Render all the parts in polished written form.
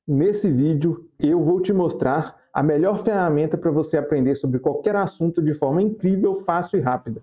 Nesse vídeo eu vou te mostrar a melhor ferramenta para você aprender sobre qualquer assunto de forma incrível, fácil e rápida.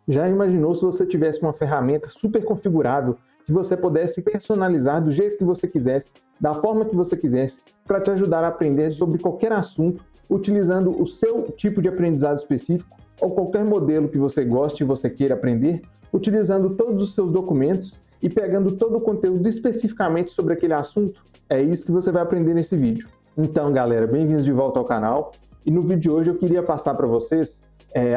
Já imaginou se você tivesse uma ferramenta super configurável que você pudesse personalizar do jeito que você quisesse, da forma que você quisesse, para te ajudar a aprender sobre qualquer assunto, utilizando o seu tipo de aprendizado específico ou qualquer modelo que você goste e você queira aprender, utilizando todos os seus documentos e pegando todo o conteúdo especificamente sobre aquele assunto? É isso que você vai aprender nesse vídeo. Então, galera, bem-vindos de volta ao canal. E no vídeo de hoje eu queria passar para vocês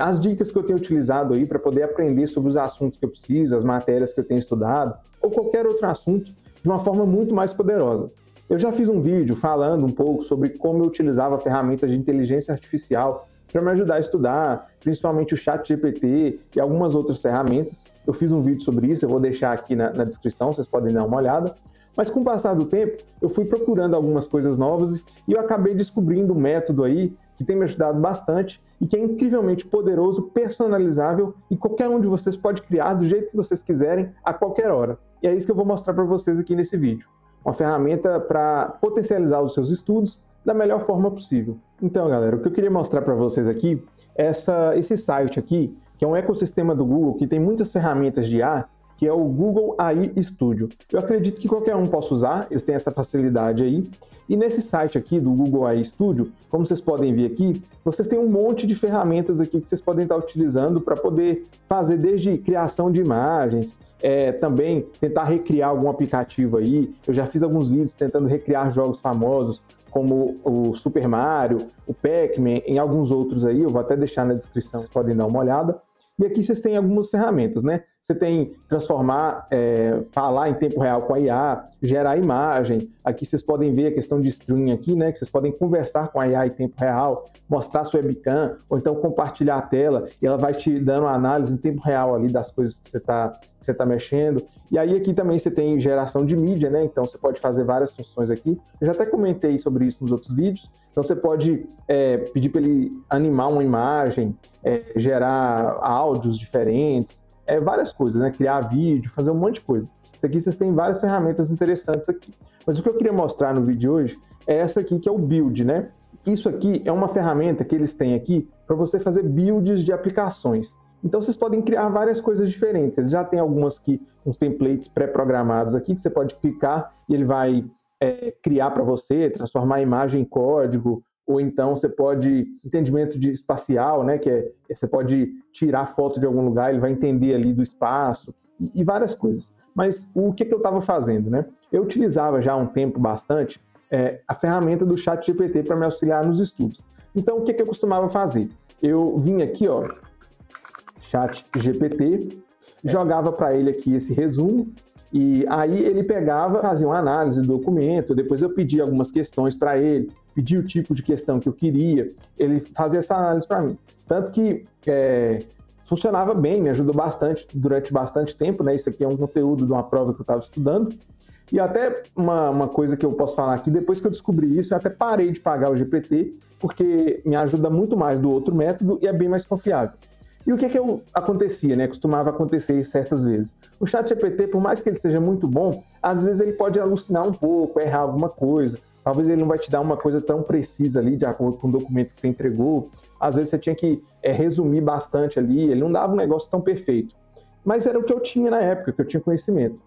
as dicas que eu tenho utilizado aí para poder aprender sobre os assuntos que eu preciso, as matérias que eu tenho estudado, ou qualquer outro assunto, de uma forma muito mais poderosa. Eu já fiz um vídeo falando um pouco sobre como eu utilizava ferramentas de inteligência artificial para me ajudar a estudar, principalmente o ChatGPT e algumas outras ferramentas. Eu fiz um vídeo sobre isso, eu vou deixar aqui na descrição, vocês podem dar uma olhada. Mas com o passar do tempo, eu fui procurando algumas coisas novas e eu acabei descobrindo um método aí que tem me ajudado bastante e que é incrivelmente poderoso, personalizável e qualquer um de vocês pode criar do jeito que vocês quiserem, a qualquer hora. E é isso que eu vou mostrar para vocês aqui nesse vídeo. Uma ferramenta para potencializar os seus estudos da melhor forma possível. Então, galera, o que eu queria mostrar para vocês aqui é esse site aqui, que é um ecossistema do Google que tem muitas ferramentas de IA, que é o Google AI Studio. Eu acredito que qualquer um possa usar, eles têm essa facilidade aí. E nesse site aqui do Google AI Studio, como vocês podem ver aqui, vocês têm um monte de ferramentas aqui que vocês podem estar utilizando para poder fazer desde criação de imagens, também tentar recriar algum aplicativo aí. Eu já fiz alguns vídeos tentando recriar jogos famosos, como o Super Mario, o Pac-Man, em alguns outros aí, eu vou até deixar na descrição, vocês podem dar uma olhada. E aqui vocês têm algumas ferramentas, né? Você tem transformar, falar em tempo real com a IA, gerar imagem. Aqui vocês podem ver a questão de stream aqui, né? Que vocês podem conversar com a IA em tempo real, mostrar sua webcam, ou então compartilhar a tela e ela vai te dando uma análise em tempo real ali das coisas que você tá mexendo. E aí aqui também você tem geração de mídia, né? Então você pode fazer várias funções aqui. Eu já até comentei sobre isso nos outros vídeos. Então você pode pedir para ele animar uma imagem, gerar áudios diferentes, várias coisas, né? Criar vídeo, fazer um monte de coisa. Isso aqui vocês têm várias ferramentas interessantes aqui. Mas o que eu queria mostrar no vídeo de hoje é essa aqui, que é o Build, né? Isso aqui é uma ferramenta que eles têm aqui para você fazer builds de aplicações. Então vocês podem criar várias coisas diferentes. Eles já têm algumas aqui, uns templates pré-programados aqui, que você pode clicar e ele vai criar para você, transformar a imagem em código, ou então você pode, entendimento de espacial, né, que você pode tirar foto de algum lugar, ele vai entender ali do espaço, e várias coisas. Mas o que eu estava fazendo, né? Eu utilizava já há um tempo bastante a ferramenta do ChatGPT para me auxiliar nos estudos. Então, o que eu costumava fazer? Eu vinha aqui, ó, ChatGPT, jogava para ele aqui esse resumo, e aí ele pegava, fazia uma análise do documento, depois eu pedia algumas questões para ele, pedia o tipo de questão que eu queria, ele fazia essa análise para mim. Tanto que funcionava bem, me ajudou bastante durante bastante tempo, né? Isso aqui é um conteúdo de uma prova que eu estava estudando. E até uma coisa que eu posso falar aqui, depois que eu descobri isso, eu até parei de pagar o GPT, porque me ajuda muito mais do outro método e é bem mais confiável. E o que acontecia, né? Costumava acontecer certas vezes. O ChatGPT, por mais que ele seja muito bom, às vezes ele pode alucinar um pouco, errar alguma coisa. Talvez ele não vai te dar uma coisa tão precisa ali, de acordo com o documento que você entregou. Às vezes você tinha que resumir bastante ali, ele não dava um negócio tão perfeito. Mas era o que eu tinha na época, que eu tinha conhecimento.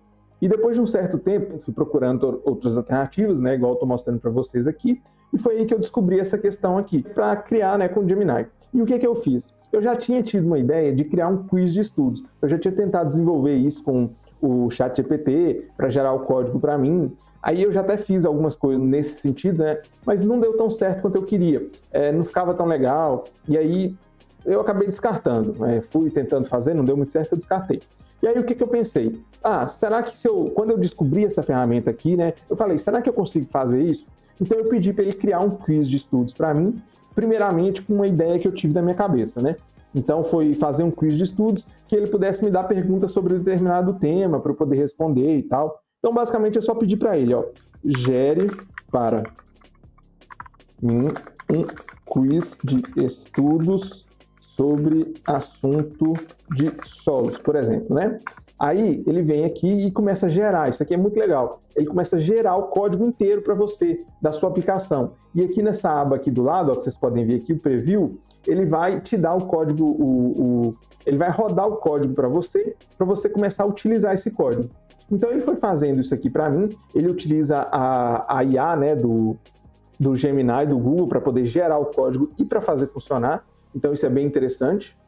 E depois de um certo tempo, fui procurando outras alternativas, né? Igual eu estou mostrando para vocês aqui. E foi aí que eu descobri essa questão aqui, para criar, né, com o Gemini. E o que eu fiz? Eu já tinha tido uma ideia de criar um quiz de estudos. Eu já tinha tentado desenvolver isso com o ChatGPT para gerar o código para mim. Aí eu já até fiz algumas coisas nesse sentido, né? Mas não deu tão certo quanto eu queria. Não ficava tão legal. E aí eu acabei descartando. Fui tentando fazer, não deu muito certo, eu descartei. E aí o que eu pensei? Será que quando eu descobri essa ferramenta aqui, né? Eu falei, será que eu consigo fazer isso? Então eu pedi para ele criar um quiz de estudos para mim, primeiramente com uma ideia que eu tive na minha cabeça, né? Então foi fazer um quiz de estudos que ele pudesse me dar perguntas sobre um determinado tema para eu poder responder e tal. Então basicamente eu só pedi para ele, ó, gere para mim um quiz de estudos sobre assunto de solos, por exemplo, né? Aí ele vem aqui e começa a gerar, isso aqui é muito legal, ele começa a gerar o código inteiro para você, da sua aplicação. E aqui nessa aba aqui do lado, ó, que vocês podem ver aqui, o preview, ele vai te dar o código, ele vai rodar o código para você começar a utilizar esse código. Então ele foi fazendo isso aqui para mim, ele utiliza a IA, né, do Gemini, do Google, para poder gerar o código e para fazer funcionar. Então isso é bem interessante.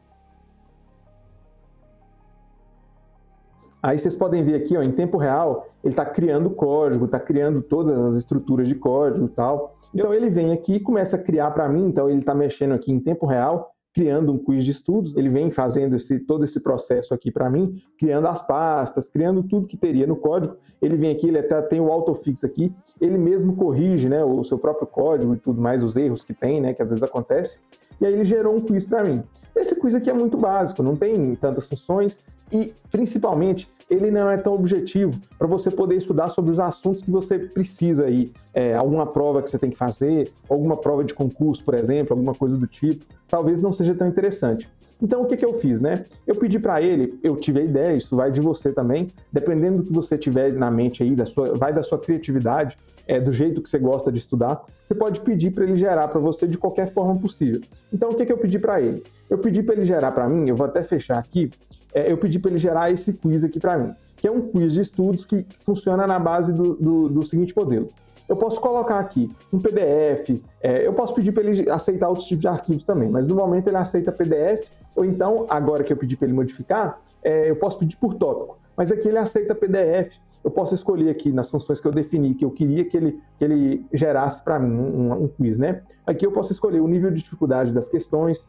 Aí vocês podem ver aqui, ó, em tempo real, ele está criando código, está criando todas as estruturas de código e tal. Então ele vem aqui e começa a criar para mim, então ele está mexendo aqui em tempo real, criando um quiz de estudos, ele vem fazendo todo esse processo aqui para mim, criando as pastas, criando tudo que teria no código. Ele vem aqui, ele até tem o autofix aqui, ele mesmo corrige, né, o seu próprio código e tudo mais, os erros que tem, né, que às vezes acontece. E aí ele gerou um quiz para mim. Esse quiz aqui é muito básico, não tem tantas funções e, principalmente, ele não é tão objetivo para você poder estudar sobre os assuntos que você precisa aí. Alguma prova que você tem que fazer, alguma prova de concurso, por exemplo, alguma coisa do tipo, talvez não seja tão interessante. Então, o que eu fiz, né? Eu pedi para ele, eu tive a ideia, isso vai de você também, dependendo do que você tiver na mente aí, vai da sua criatividade, do jeito que você gosta de estudar, você pode pedir para ele gerar para você de qualquer forma possível. Então, o que eu pedi para ele? Eu pedi para ele gerar para mim, eu vou até fechar aqui, eu pedi para ele gerar esse quiz aqui para mim, que é um quiz de estudos que funciona na base do seguinte modelo. Eu posso colocar aqui um PDF, eu posso pedir para ele aceitar outros tipos de arquivos também, mas no momento ele aceita PDF, ou então, agora que eu pedi para ele modificar, eu posso pedir por tópico, mas aqui ele aceita PDF. Eu posso escolher aqui nas funções que eu defini, que eu queria que ele gerasse para mim um quiz, né? Aqui eu posso escolher o nível de dificuldade das questões,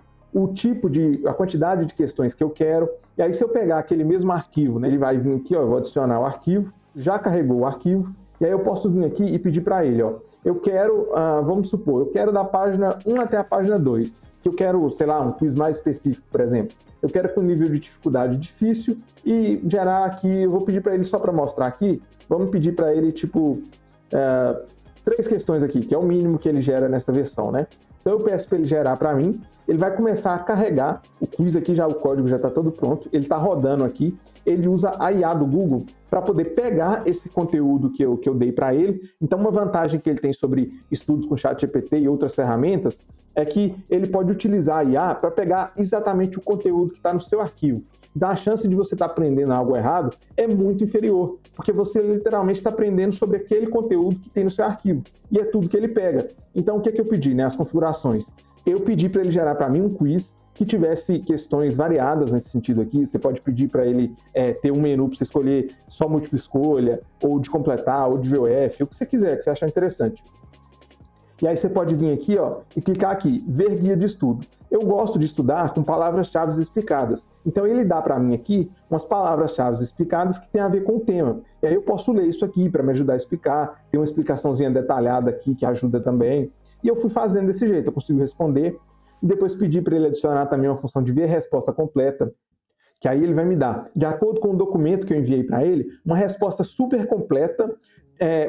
a quantidade de questões que eu quero, e aí se eu pegar aquele mesmo arquivo, né, ele vai vir aqui, ó, eu vou adicionar o arquivo, já carregou o arquivo, e aí eu posso vir aqui e pedir para ele, ó, eu quero, vamos supor, eu quero da página 1 até a página 2, que eu quero, sei lá, um quiz mais específico, por exemplo. Eu quero com nível de dificuldade difícil e gerar aqui, eu vou pedir para ele só para mostrar aqui, vamos pedir para ele, tipo, 3 questões aqui, que é o mínimo que ele gera nessa versão, né? Então eu peço para ele gerar para mim, ele vai começar a carregar o quiz aqui, já o código já está todo pronto, ele está rodando aqui, ele usa a IA do Google para poder pegar esse conteúdo que eu dei para ele. Então uma vantagem que ele tem sobre estudos com ChatGPT e outras ferramentas é que ele pode utilizar a IA para pegar exatamente o conteúdo que está no seu arquivo. Então a chance de você estar aprendendo algo errado é muito inferior, porque você literalmente está aprendendo sobre aquele conteúdo que tem no seu arquivo, e é tudo que ele pega. Então o que eu pedi, né? As configurações. Eu pedi para ele gerar para mim um quiz que tivesse questões variadas nesse sentido aqui. Você pode pedir para ele ter um menu para você escolher só múltipla escolha, ou de completar, ou de VOF, o que você quiser, que você achar interessante. E aí você pode vir aqui, ó, e clicar aqui, ver guia de estudo. Eu gosto de estudar com palavras-chave explicadas. Então ele dá para mim aqui umas palavras-chave explicadas que tem a ver com o tema. E aí eu posso ler isso aqui para me ajudar a explicar. Tem uma explicaçãozinha detalhada aqui que ajuda também. E eu fui fazendo desse jeito, eu consigo responder. E depois pedi para ele adicionar também uma função de ver resposta completa, que aí ele vai me dar, de acordo com o documento que eu enviei para ele, uma resposta super completa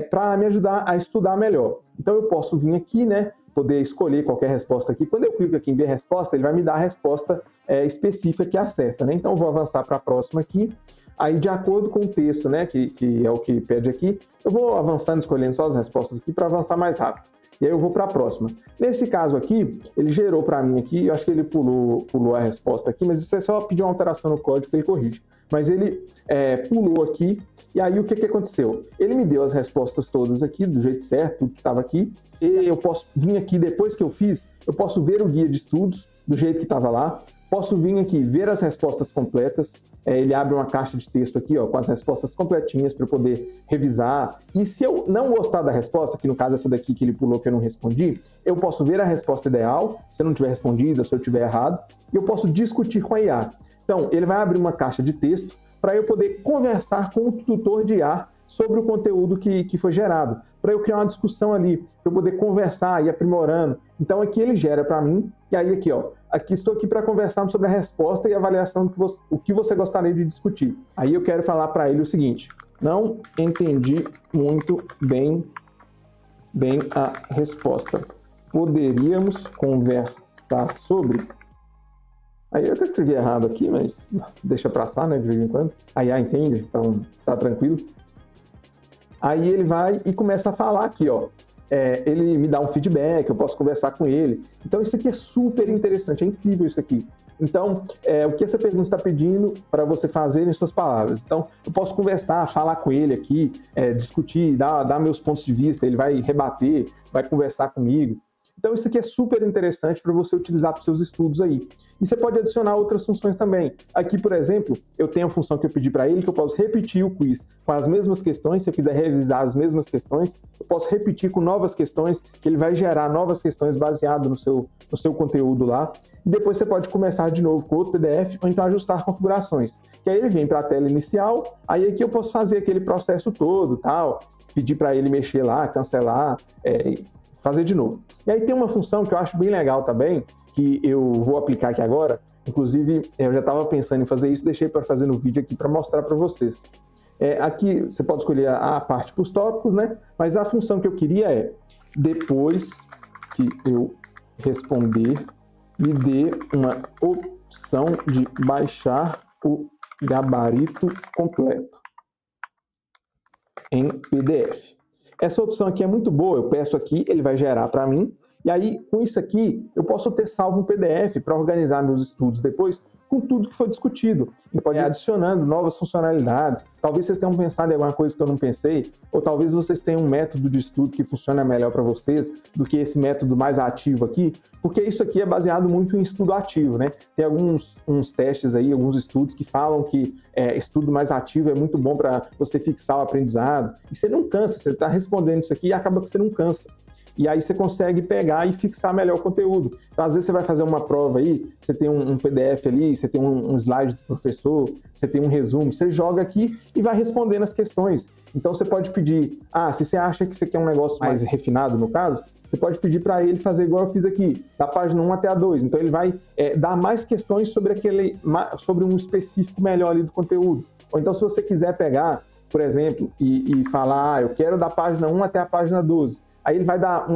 para me ajudar a estudar melhor. Então eu posso vir aqui, né, poder escolher qualquer resposta aqui. Quando eu clico aqui em ver resposta, ele vai me dar a resposta específica que acerta, né? Então eu vou avançar para a próxima aqui. Aí, de acordo com o texto, né, que é o que pede aqui, eu vou avançando, escolhendo só as respostas aqui para avançar mais rápido. E aí eu vou para a próxima. Nesse caso aqui, ele gerou para mim aqui, eu acho que ele pulou a resposta aqui, mas isso é só pedir uma alteração no código que ele corrige. Mas ele pulou aqui, e aí o que aconteceu? Ele me deu as respostas todas aqui, do jeito certo, tudo que estava aqui, e eu posso vir aqui, depois que eu fiz, eu posso ver o guia de estudos, do jeito que estava lá, posso vir aqui, ver as respostas completas, ele abre uma caixa de texto aqui, ó, com as respostas completinhas para eu poder revisar. E se eu não gostar da resposta, que no caso essa daqui que ele pulou que eu não respondi, eu posso ver a resposta ideal, se eu não tiver respondido, se eu tiver errado, e eu posso discutir com a IA. Então, ele vai abrir uma caixa de texto para eu poder conversar com o tutor de IA sobre o conteúdo que foi gerado, para eu criar uma discussão ali, para eu poder conversar e aprimorando. Então aqui ele gera para mim, e aí aqui, ó, aqui estou aqui para conversar sobre a resposta e avaliação do que você gostaria de discutir. Aí eu quero falar para ele o seguinte: não entendi muito bem a resposta. Poderíamos conversar sobre? Aí eu até escrevi errado aqui, mas deixa passar, né, de vez em quando. A IA entende, então tá tranquilo. Aí ele vai e começa a falar aqui, ó. Ele me dá um feedback, eu posso conversar com ele. Então isso aqui é super interessante, é incrível isso aqui. Então, o que essa pergunta está pedindo para você fazer em suas palavras? Então, eu posso conversar, falar com ele aqui, discutir, dar meus pontos de vista, ele vai rebater, vai conversar comigo. Então, isso aqui é super interessante para você utilizar para os seus estudos aí. E você pode adicionar outras funções também. Aqui, por exemplo, eu tenho a função que eu pedi para ele, que eu posso repetir o quiz com as mesmas questões. Se eu quiser revisar as mesmas questões, eu posso repetir com novas questões, que ele vai gerar novas questões baseado no seu conteúdo lá. E depois você pode começar de novo com outro PDF, ou então ajustar configurações. Que aí ele vem para a tela inicial, aí aqui eu posso fazer aquele processo todo, tal, pedir para ele mexer lá, cancelar, fazer de novo. E aí tem uma função que eu acho bem legal também, que eu vou aplicar aqui agora. Inclusive, eu já estava pensando em fazer isso, deixei para fazer no vídeo aqui para mostrar para vocês. Aqui você pode escolher a parte para os tópicos, né? Mas a função que eu queria depois que eu responder, me dê uma opção de baixar o gabarito completo em PDF. Essa opção aqui é muito boa, eu peço aqui, ele vai gerar para mim, e aí com isso aqui eu posso ter salvo um PDF para organizar meus estudos depois com tudo que foi discutido. E pode ir adicionando novas funcionalidades. Talvez vocês tenham pensado em alguma coisa que eu não pensei, ou talvez vocês tenham um método de estudo que funciona melhor para vocês do que esse método mais ativo aqui, porque isso aqui é baseado muito em estudo ativo, né? Tem uns testes aí, alguns estudos que falam que estudo mais ativo é muito bom para você fixar o aprendizado. E você não cansa, você está respondendo isso aqui e acaba que você não cansa. E aí você consegue pegar e fixar melhor o conteúdo. Então, às vezes você vai fazer uma prova aí, você tem um PDF ali, você tem um slide do professor, você tem um resumo, você joga aqui e vai respondendo as questões. Então, você pode pedir, se você acha que você quer um negócio mais refinado, no caso, você pode pedir para ele fazer igual eu fiz aqui, da página 1 até a 2. Então, ele vai dar mais questões sobre um específico melhor ali do conteúdo. Ou então, se você quiser pegar, por exemplo, e falar, eu quero da página 1 até a página 12. Aí ele vai dar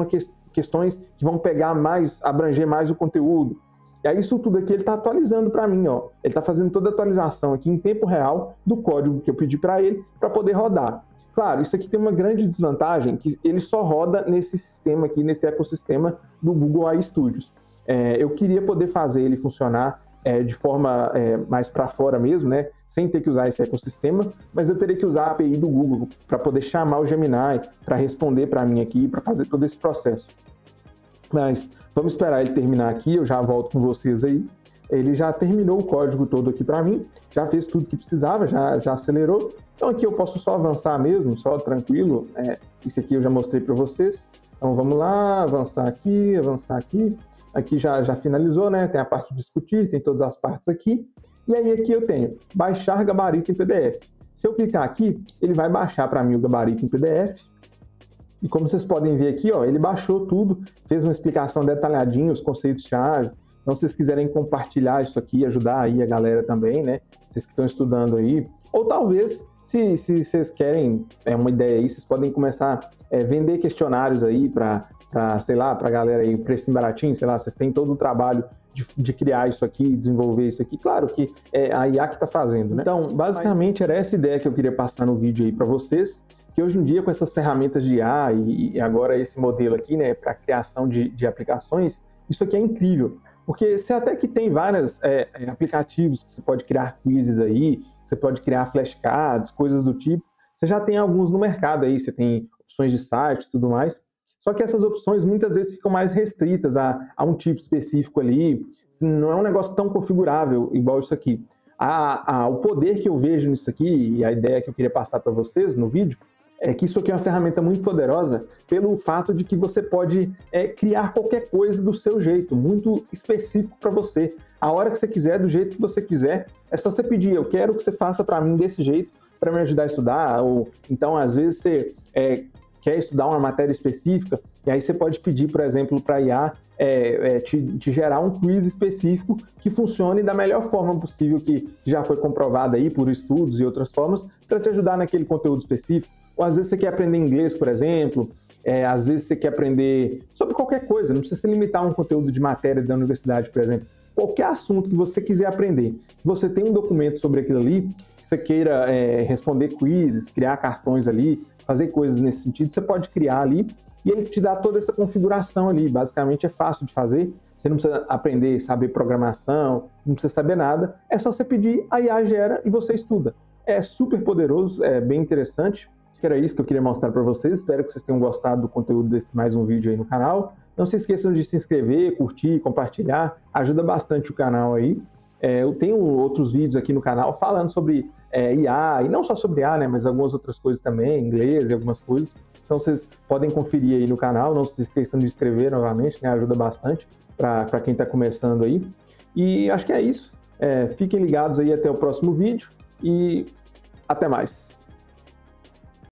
questões que vão pegar mais, abranger mais o conteúdo. E aí isso tudo aqui ele está atualizando para mim, ó. Ele está fazendo toda a atualização aqui em tempo real do código que eu pedi para ele para poder rodar. Claro, isso aqui tem uma grande desvantagem, que ele só roda nesse sistema aqui, nesse ecossistema do Google AI Studios. Eu queria poder fazer ele funcionar de forma mais para fora mesmo, né? Sem ter que usar esse ecossistema, mas eu teria que usar a API do Google para poder chamar o Gemini para responder para mim aqui, para fazer todo esse processo. Mas vamos esperar ele terminar aqui, eu já volto com vocês aí. Ele já terminou o código todo aqui para mim, já fez tudo que precisava, já acelerou. Então aqui eu posso só avançar mesmo, só tranquilo. Isso aqui eu já mostrei para vocês. Então vamos lá, avançar aqui, avançar aqui. Aqui já finalizou, né? Tem a parte de discutir, tem todas as partes aqui. E aí aqui eu tenho baixar gabarito em PDF. Se eu clicar aqui, ele vai baixar para mim o gabarito em PDF. E como vocês podem ver aqui, ó, ele baixou tudo, fez uma explicação detalhadinha, os conceitos-chave. Então, se vocês quiserem compartilhar isso aqui, ajudar aí a galera também, né? Vocês que estão estudando aí. Ou talvez, se vocês querem uma ideia aí, vocês podem começar a vender questionários aí para sei lá, para a galera aí, o preço baratinho, sei lá, vocês têm todo o trabalho de criar isso aqui, desenvolver isso aqui. Claro que é a IA que está fazendo, né? Então, basicamente, era essa ideia que eu queria passar no vídeo aí para vocês, que hoje em dia, com essas ferramentas de IA e agora esse modelo aqui, né, para criação de aplicações, isso aqui é incrível. Porque você até que tem vários aplicativos que você pode criar quizzes aí, você pode criar flashcards, coisas do tipo. Você já tem alguns no mercado aí, você tem opções de site e tudo mais. Só que essas opções muitas vezes ficam mais restritas a um tipo específico ali. Não é um negócio tão configurável igual isso aqui. O poder que eu vejo nisso aqui, e a ideia que eu queria passar para vocês no vídeo, é que isso aqui é uma ferramenta muito poderosa pelo fato de que você pode criar qualquer coisa do seu jeito, muito específico para você. A hora que você quiser, do jeito que você quiser, é só você pedir, eu quero que você faça para mim desse jeito, para me ajudar a estudar. Ou então, às vezes, você quer estudar uma matéria específica, e aí você pode pedir, por exemplo, para a IA te gerar um quiz específico que funcione da melhor forma possível, que já foi comprovada aí por estudos e outras formas, para te ajudar naquele conteúdo específico. Ou às vezes você quer aprender inglês, por exemplo, às vezes você quer aprender sobre qualquer coisa, não precisa se limitar a um conteúdo de matéria da universidade, por exemplo. qualquer assunto que você quiser aprender, você tem um documento sobre aquilo ali, que você queira responder quizzes, criar cartões ali, fazer coisas nesse sentido, você pode criar ali e ele te dá toda essa configuração ali. Basicamente é fácil de fazer, você não precisa aprender, saber programação, não precisa saber nada, é só você pedir, a IA gera e você estuda. É super poderoso, é bem interessante. Que era isso que eu queria mostrar para vocês. Espero que vocês tenham gostado do conteúdo desse mais um vídeo aí no canal. Não se esqueçam de se inscrever, curtir, compartilhar. Ajuda bastante o canal aí. Eu tenho outros vídeos aqui no canal falando sobre IA, e não só sobre IA, né, mas algumas outras coisas também, inglês e algumas coisas. Então vocês podem conferir aí no canal. Não se esqueçam de se inscrever novamente, né, ajuda bastante para quem está começando aí. E acho que é isso. Fiquem ligados aí até o próximo vídeo e até mais.